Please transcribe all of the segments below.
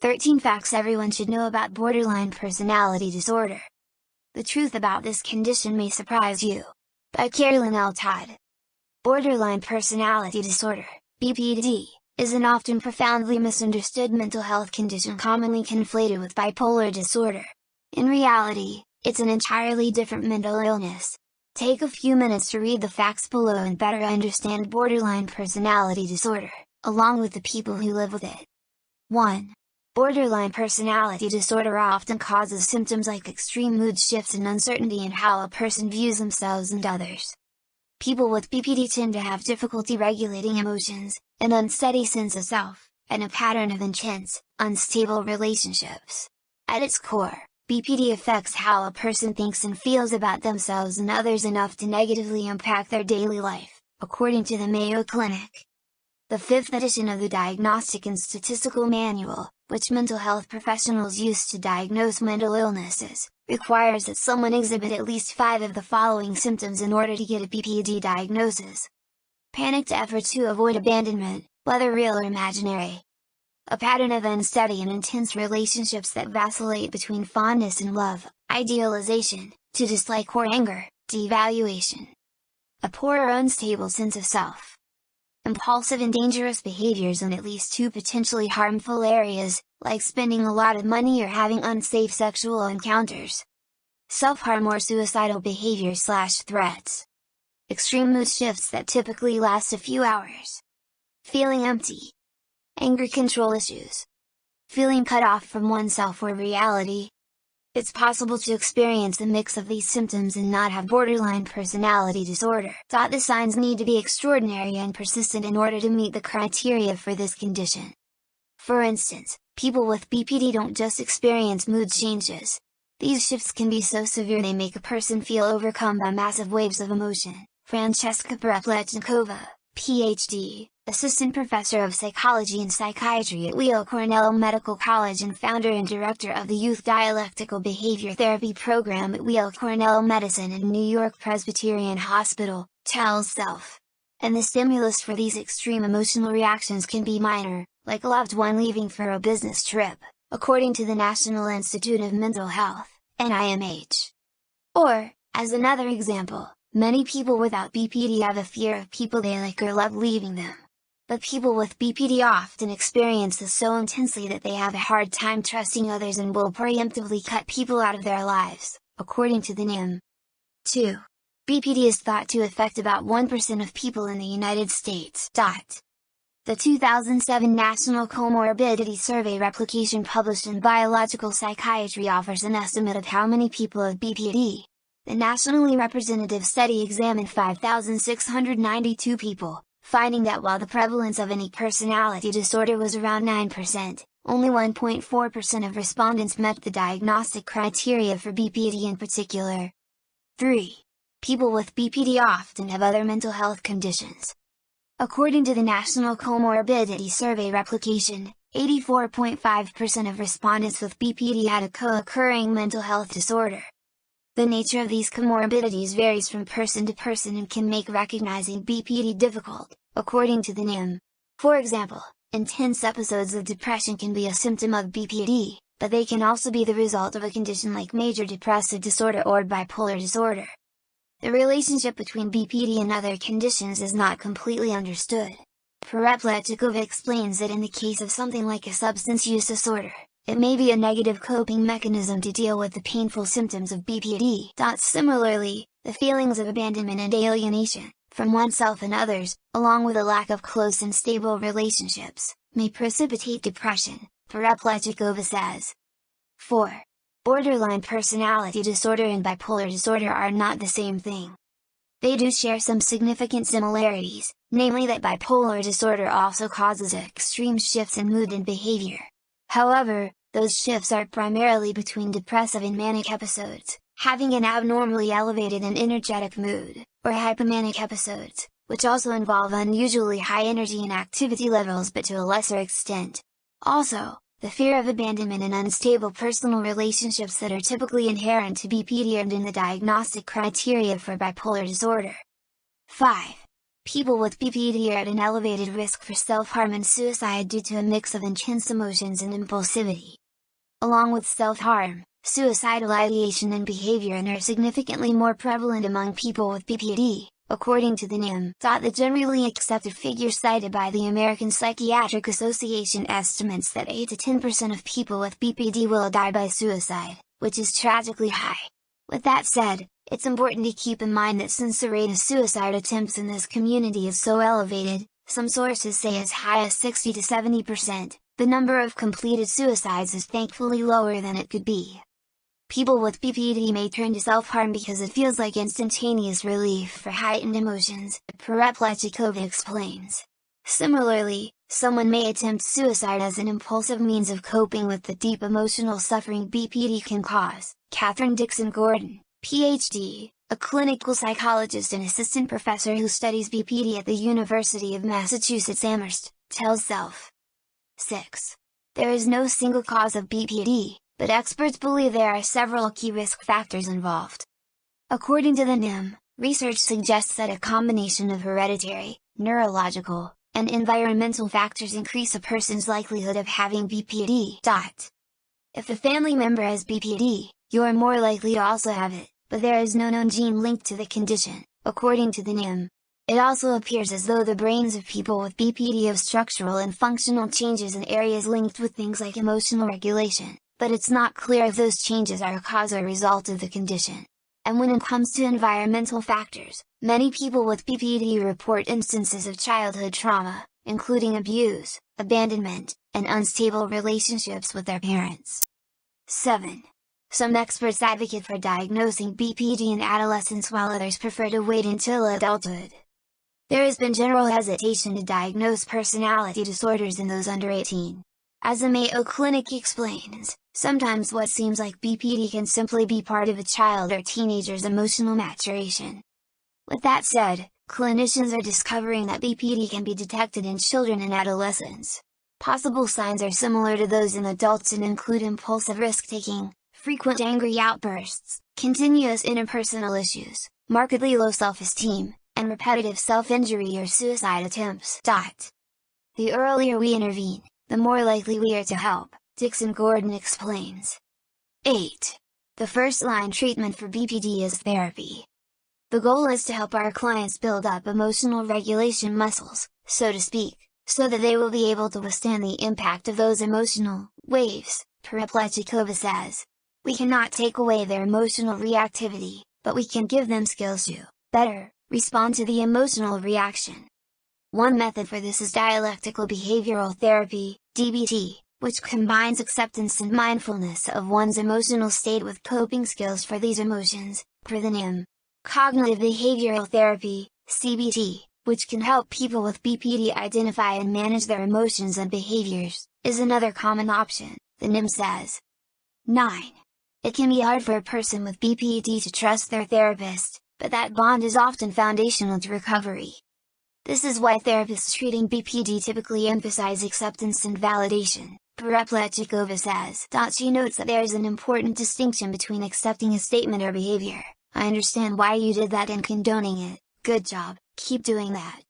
13 Facts Everyone Should Know About Borderline Personality Disorder. The truth about this condition may surprise you. By Carolyn L. Todd. Borderline personality disorder, BPD, is an often profoundly misunderstood mental health condition commonly conflated with bipolar disorder. In reality, it's an entirely different mental illness. Take a few minutes to read the facts below and better understand borderline personality disorder, along with the people who live with it. 1. Borderline personality disorder often causes symptoms like extreme mood shifts and uncertainty in how a person views themselves and others. People with BPD tend to have difficulty regulating emotions, an unsteady sense of self, and a pattern of intense, unstable relationships. At its core, BPD affects how a person thinks and feels about themselves and others enough to negatively impact their daily life, according to the Mayo Clinic. The 5th edition of the Diagnostic and Statistical Manual, which mental health professionals use to diagnose mental illnesses, requires that someone exhibit at least 5 of the following symptoms in order to get a BPD diagnosis. Panicked efforts to avoid abandonment, whether real or imaginary. A pattern of unsteady and intense relationships that vacillate between fondness and love, idealization, to dislike or anger, devaluation. A poor or unstable sense of self. Impulsive and dangerous behaviors in at least 2 potentially harmful areas, like spending a lot of money or having unsafe sexual encounters. Self-harm or suicidal behavior/threats. Extreme mood shifts that typically last a few hours. Feeling empty. Anger control issues. Feeling cut off from oneself or reality. It's possible to experience a mix of these symptoms and not have borderline personality disorder. The signs need to be extraordinary and persistent in order to meet the criteria for this condition. For instance, people with BPD don't just experience mood changes. These shifts can be so severe they make a person feel overcome by massive waves of emotion. Francesca Prepletnikova, Ph.D., Assistant Professor of Psychology and Psychiatry at Weill Cornell Medical College and founder and director of the Youth Dialectical Behavior Therapy Program at Weill Cornell Medicine and New York Presbyterian Hospital, tells Self. And the stimulus for these extreme emotional reactions can be minor, like a loved one leaving for a business trip, according to the National Institute of Mental Health, NIMH. Or, as another example, many people without BPD have a fear of people they like or love leaving them. But people with BPD often experience this so intensely that they have a hard time trusting others and will preemptively cut people out of their lives, according to the NIM. 2. BPD is thought to affect about 1% of people in the United States. The 2007 National Comorbidity Survey replication published in Biological Psychiatry offers an estimate of how many people have BPD. The nationally representative study examined 5,692 people, finding that while the prevalence of any personality disorder was around 9%, only 1.4% of respondents met the diagnostic criteria for BPD in particular. 3. People with BPD often have other mental health conditions. According to the National Comorbidity Survey replication, 84.5% of respondents with BPD had a co-occurring mental health disorder. The nature of these comorbidities varies from person to person and can make recognizing BPD difficult, according to the NIM. For example, intense episodes of depression can be a symptom of BPD, but they can also be the result of a condition like major depressive disorder or bipolar disorder. The relationship between BPD and other conditions is not completely understood. Prepletnikova explains that in the case of something like a substance use disorder, it may be a negative coping mechanism to deal with the painful symptoms of BPD. Similarly, the feelings of abandonment and alienation, from oneself and others, along with a lack of close and stable relationships, may precipitate depression, Prepletnikova says. 4. Borderline personality disorder and bipolar disorder are not the same thing. They do share some significant similarities, namely that bipolar disorder also causes extreme shifts in mood and behavior. However, those shifts are primarily between depressive and manic episodes, having an abnormally elevated and energetic mood, or hypomanic episodes, which also involve unusually high energy and activity levels but to a lesser extent. Also, the fear of abandonment and unstable personal relationships that are typically inherent to BPD and in the diagnostic criteria for bipolar disorder. 5. People with BPD are at an elevated risk for self-harm and suicide due to a mix of intense emotions and impulsivity. Along with self-harm, suicidal ideation and behavior are significantly more prevalent among people with BPD, according to the NIM. The generally accepted figure cited by the American Psychiatric Association estimates that 8 to 10% of people with BPD will die by suicide, which is tragically high. With that said, it's important to keep in mind that since the rate of suicide attempts in this community is so elevated, some sources say as high as 60 to 70%, the number of completed suicides is thankfully lower than it could be. People with BPD may turn to self-harm because it feels like instantaneous relief for heightened emotions, Pereplechikova explains. Similarly, someone may attempt suicide as an impulsive means of coping with the deep emotional suffering BPD can cause. Katherine Dixon Gordon, Ph.D., a clinical psychologist and assistant professor who studies BPD at the University of Massachusetts Amherst, tells Self. 6. There is no single cause of BPD, but experts believe there are several key risk factors involved. According to the NIM, research suggests that a combination of hereditary, neurological, and environmental factors increase a person's likelihood of having BPD. If a family member has BPD, you are more likely to also have it, but there is no known gene linked to the condition, according to the NIM. It also appears as though the brains of people with BPD have structural and functional changes in areas linked with things like emotional regulation, but it's not clear if those changes are a cause or result of the condition. And when it comes to environmental factors, many people with BPD report instances of childhood trauma, including abuse, abandonment, and unstable relationships with their parents. 7. Some experts advocate for diagnosing BPD in adolescence while others prefer to wait until adulthood. There has been general hesitation to diagnose personality disorders in those under 18. As the Mayo Clinic explains, sometimes what seems like BPD can simply be part of a child or teenager's emotional maturation. With that said, clinicians are discovering that BPD can be detected in children and adolescents. Possible signs are similar to those in adults and include impulsive risk-taking, frequent angry outbursts, continuous interpersonal issues, markedly low self-esteem, and repetitive self-injury or suicide attempts. The earlier we intervene, the more likely we are to help, Dixon Gordon explains. 8. The first-line treatment for BPD is therapy. The goal is to help our clients build up emotional regulation muscles, so to speak, so that they will be able to withstand the impact of those emotional waves, Pereplechikova says. We cannot take away their emotional reactivity, but we can give them skills to, better, respond to the emotional reaction. One method for this is dialectical behavioral therapy, DBT, which combines acceptance and mindfulness of one's emotional state with coping skills for these emotions, per the NIM. Cognitive behavioral therapy, CBT, which can help people with BPD identify and manage their emotions and behaviors, is another common option, the NIM says. 9. It can be hard for a person with BPD to trust their therapist, but that bond is often foundational to recovery. This is why therapists treating BPD typically emphasize acceptance and validation, Pereplechikova says. She notes that there is an important distinction between accepting a statement or behavior, "I understand why you did that," and condoning it, "Good job, keep doing that."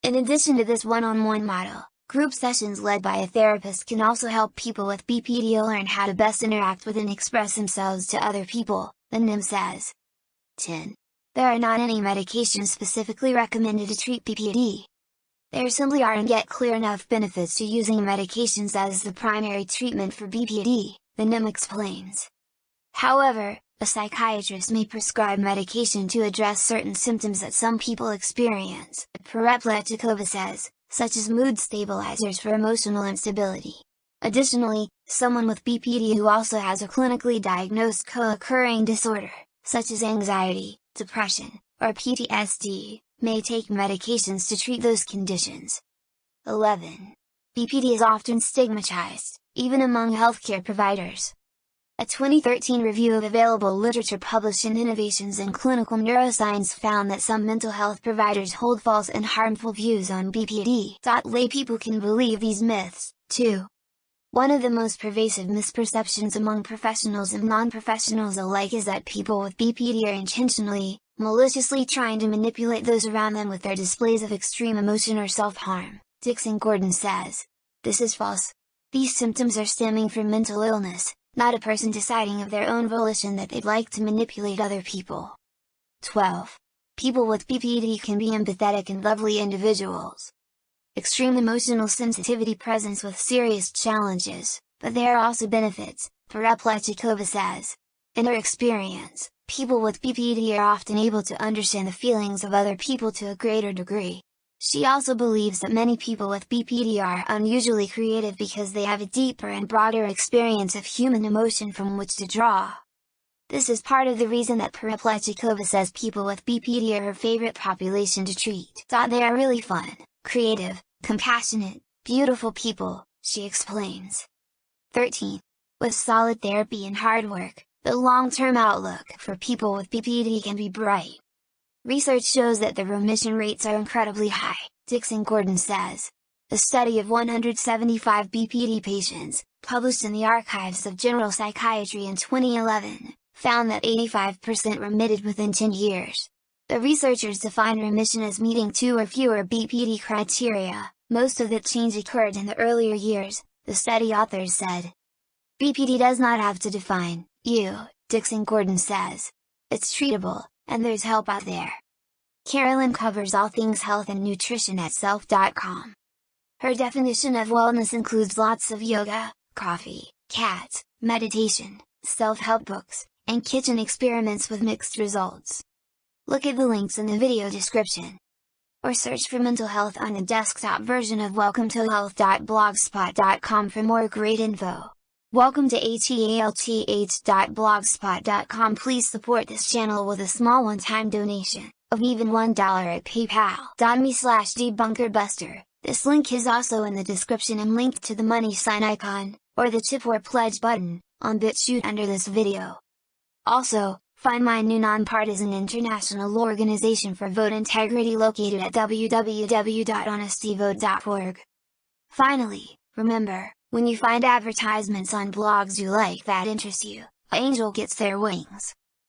In addition to this one-on-one model, group sessions led by a therapist can also help people with BPD learn how to best interact with and express themselves to other people, the NIM says. 10. There are not any medications specifically recommended to treat BPD. There simply aren't yet clear enough benefits to using medications as the primary treatment for BPD, the NIM explains. However, a psychiatrist may prescribe medication to address certain symptoms that some people experience, Pereplechikova says, such as mood stabilizers for emotional instability. Additionally, someone with BPD who also has a clinically diagnosed co-occurring disorder, such as anxiety, depression, or PTSD, may take medications to treat those conditions. 11. BPD is often stigmatized, even among healthcare providers. A 2013 review of available literature published in Innovations in Clinical Neuroscience found that some mental health providers hold false and harmful views on BPD. Lay people can believe these myths, too. One of the most pervasive misperceptions among professionals and non-professionals alike is that people with BPD are intentionally, maliciously trying to manipulate those around them with their displays of extreme emotion or self-harm, Dixon Gordon says. This is false. These symptoms are stemming from mental illness, not a person deciding of their own volition that they'd like to manipulate other people. 12. People with BPD can be empathetic and lovely individuals. Extreme emotional sensitivity presents with serious challenges, but there are also benefits, Pereplechikova says. In her experience, people with BPD are often able to understand the feelings of other people to a greater degree. She also believes that many people with BPD are unusually creative because they have a deeper and broader experience of human emotion from which to draw. This is part of the reason that Pereplechikova says people with BPD are her favorite population to treat. They are really fun, creative, compassionate, beautiful people, she explains. 13. With solid therapy and hard work, the long-term outlook for people with BPD can be bright. Research shows that the remission rates are incredibly high, Dixon Gordon says. A study of 175 BPD patients, published in the Archives of General Psychiatry in 2011, found that 85% remitted within 10 years. The researchers define remission as meeting 2 or fewer BPD criteria, most of that change occurred in the earlier years, the study authors said. BPD does not have to define you, Dixon Gordon says. It's treatable, and there's help out there. Carolyn covers all things health and nutrition at self.com. Her definition of wellness includes lots of yoga, coffee, cats, meditation, self-help books, and kitchen experiments with mixed results. Look at the links in the video description. Or search for mental health on the desktop version of welcometohealth.blogspot.com for more great info. Welcome to health.blogspot.com. Please support this channel with a small one-time donation, of even $1 at paypal.me/debunkerbuster. This link is also in the description and linked to the money sign icon, or the tip or pledge button, on BitChute under this video. Also, find my new nonpartisan international organization for vote integrity located at www.honestyvote.org. Finally, remember, when you find advertisements on blogs you like that interest you, an angel gets their wings.